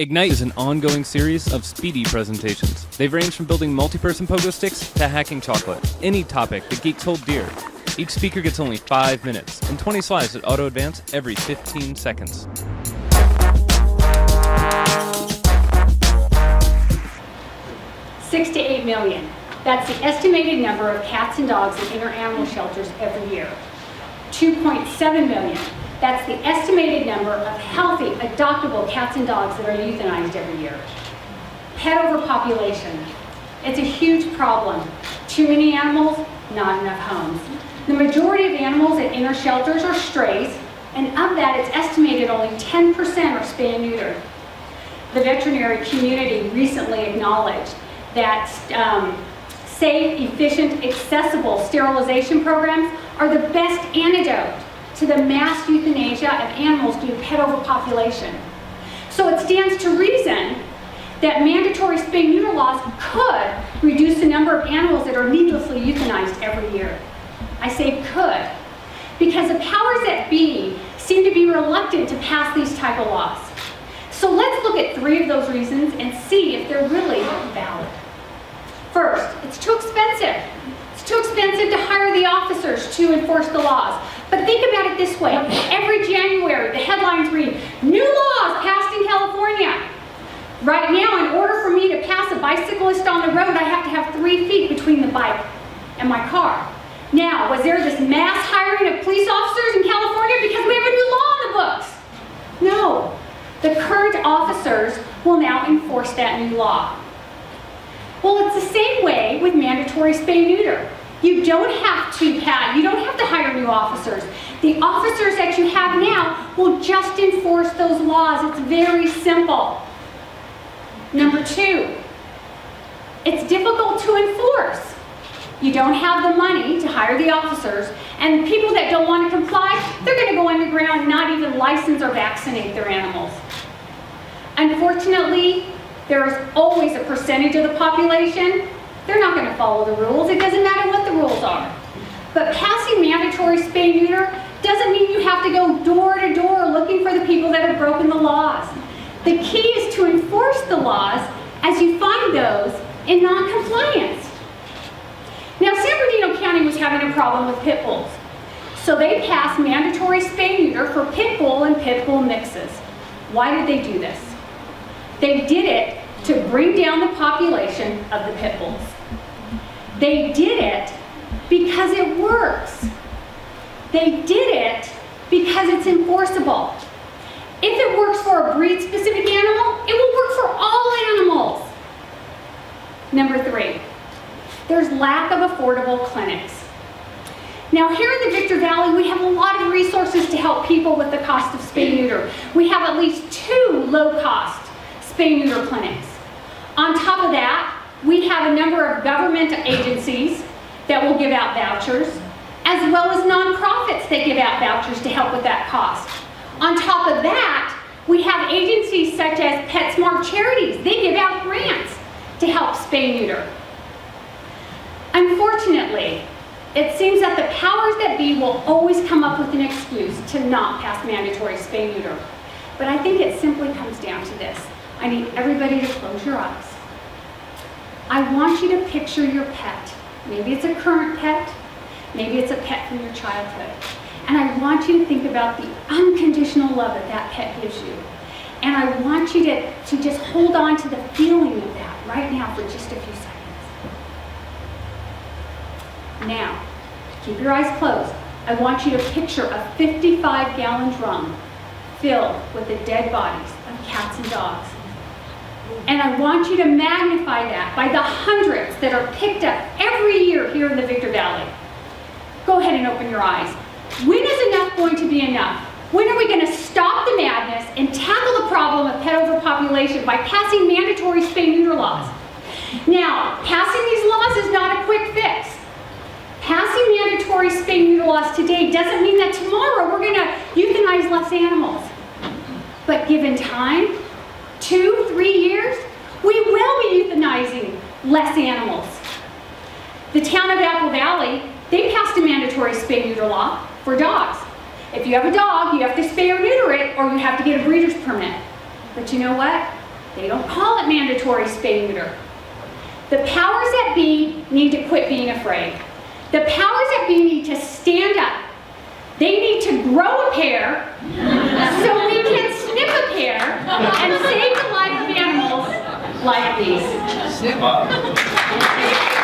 Ignite is an ongoing series of speedy presentations. They've ranged from building multi-person pogo sticks to hacking chocolate. Any topic the geeks hold dear. Each speaker gets only 5 minutes and 20 slides that auto-advance every 15 seconds. $6 to $8 million. That's the estimated number of cats and dogs in inner animal shelters every year. 2.7 million. That's the estimated number of healthy, adoptable cats and dogs that are euthanized every year. Pet overpopulation. It's a huge problem. Too many animals, not enough homes. The majority of animals in inner shelters are strays, and of that, it's estimated only 10% are spay and neutered. The veterinary community recently acknowledged that safe, efficient, accessible sterilization programs are the best antidote to the mass euthanasia of animals due to pet overpopulation. So it stands to reason that mandatory spay-neuter laws could reduce the number of animals that are needlessly euthanized every year. I say could, because the powers that be seem to be reluctant to pass these type of laws. So let's look at 3 of those reasons and see if they're really valid. First, it's too expensive. It's too expensive to hire the officers to enforce the laws. But think about it this way. Every January, the headlines read, "New laws passed in California." Right now, in order for me to pass a bicyclist on the road, I have to have 3 feet between the bike and my car. Now, was there this mass hiring of police officers in California because we have a new law in the books? No. The current officers will now enforce that new law. Well, it's the same way with mandatory spay-neuter. You don't have to hire new officers. The officers that you have now will just enforce those laws. It's very simple. Number 2, it's difficult to enforce. You don't have the money to hire the officers, and people that don't want to comply, they're going to go underground and not even license or vaccinate their animals. Unfortunately, there is always a percentage of the population, they're not going to follow the rules. It doesn't matter what the rules are. But passing mandatory spay-neuter doesn't mean you have to go door to door looking for the people that have broken the laws. The key is to enforce the laws as you find those in non-compliance. Now, San Bernardino County was having a problem with pit bulls. So they passed mandatory spay-neuter for pit bull and pit bull mixes. Why did they do this? They did it to bring down the population of the pit bulls. They did it because it works. They did it because it's enforceable. If it works for a breed-specific animal, it will work for all animals. Number 3, there's lack of affordable clinics. Now, here in the Victor Valley, we have a lot of resources to help people with the cost of spay-neuter. We have at least 2 low-cost spay-neuter clinics. On top of that, we have a number of government agencies that will give out vouchers, as well as nonprofits that give out vouchers to help with that cost. On top of that, we have agencies such as PetSmart Charities. They give out grants to help spay-neuter. Unfortunately, it seems that the powers that be will always come up with an excuse to not pass mandatory spay-neuter. But I think it simply comes down to this. I need everybody to close your eyes. I want you to picture your pet. Maybe it's a current pet, maybe it's a pet from your childhood. And I want you to think about the unconditional love that that pet gives you. And I want you to just hold on to the feeling of that right now for just a few seconds. Now, keep your eyes closed. I want you to picture a 55-gallon drum filled with the dead bodies of cats and dogs. And I want you to magnify that by the hundreds that are picked up every year here in the Victor Valley. Go ahead and open your eyes. When is enough going to be enough? When are we going to stop the madness and tackle the problem of pet overpopulation by passing mandatory spay-neuter laws? Now, passing these laws is not a quick fix. Passing mandatory spay-neuter laws today doesn't mean that tomorrow we're going to euthanize less animals. But given time, 2-3 years, we will be euthanizing less animals. The town of Apple Valley, they passed a mandatory spay-neuter law for dogs. If you have a dog, you have to spay or neuter it, or you have to get a breeder's permit. But you know what? They don't call it mandatory spay neuter. The powers that be need to quit being afraid. The powers that be need to stand up. They need to grow a pair so we can snip a pair and save the life of animals like these. Snip up.